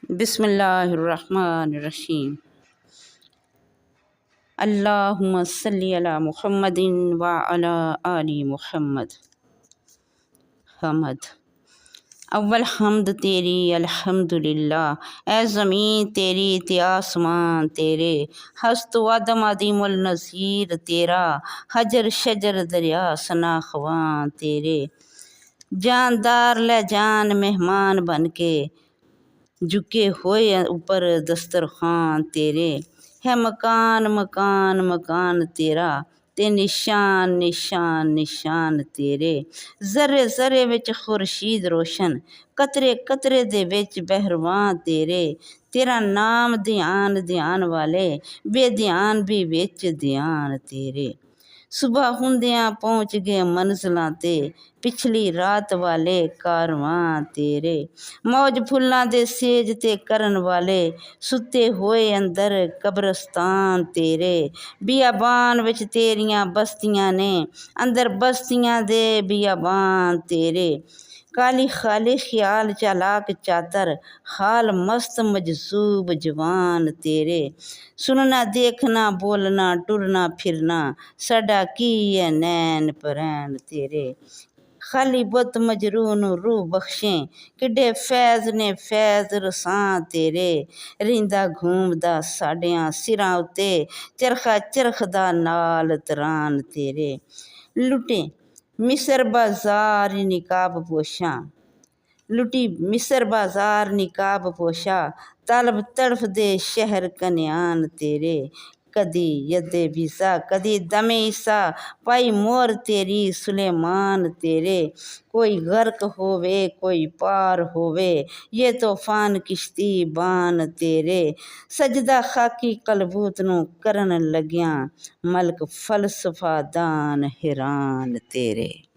बिस्मिल्लाहिर्रहमानिर्रहीम। अल्लाहुम्मा सल्ली अला मुहम्मदिन व अला आलि मुहम्मद। हमद अव्वल हमद तेरी अल्हम्दुलिल्लाह। ए ज़मीन तेरी ते आसमान तेरे, हस्त वदम अदीमुल नज़ीर तेरा, हजर शजर दरिया सना ख़वान तेरे। जानदार ले जान मेहमान बन के, झुके हुए ऊपर दस्तरखान तेरे। है मकान मकान मकान तेरा, ते निशान निशान निशान तेरे। ज़र्रे ज़र्रे विच खुर्शीद रोशन, कतरे कतरे दे विच बहरवान तेरे। तेरा नाम ध्यान ध्यान वाले, बेध्यान भी विच ध्यान तेरे। सुबह हुंदियां पहुँच गए मंजिलां ते, पिछली रात वाले कारवां तेरे। मौज फुल्लां दे सेज ते करन वाले, सुते होए अंदर कब्रस्तान तेरे। बियाबान विच तेरियां बस्तियां ने, अंदर बस्तियां दे बियाबान तेरे। काली खाली ख्याल चालाक चातर, हाल मस्त मजसूब जवान तेरे। सुनना देखना बोलना टुरना फिरना, साडा की है नैन परैन तेरे। खाली बुत मजरूह नूं रूह बख्शें, किड्डे फैज़ ने फैज़ रसां तेरे। रिंदा घूमदा साडियां सिरां उत्ते, चरखा चरखदा नाल तरान तेरे। लुटे मिस्र बाज़ार निकाब पोशां, लुटी मिस्र बाज़ार निकाब पोशा, तलब तड़फ दे शहर कन्यान तेरे। कदी यदे बीसा कदी दमे ईसा, पाई मोर तेरी सुलेमान तेरे। कोई गर्क होवे कोई पार होवे, ये तूफान किश्ती बान तेरे। सजदा खाकी कलबूत नूं करन लग्यां, मलक फलसफा दान हैरान तेरे।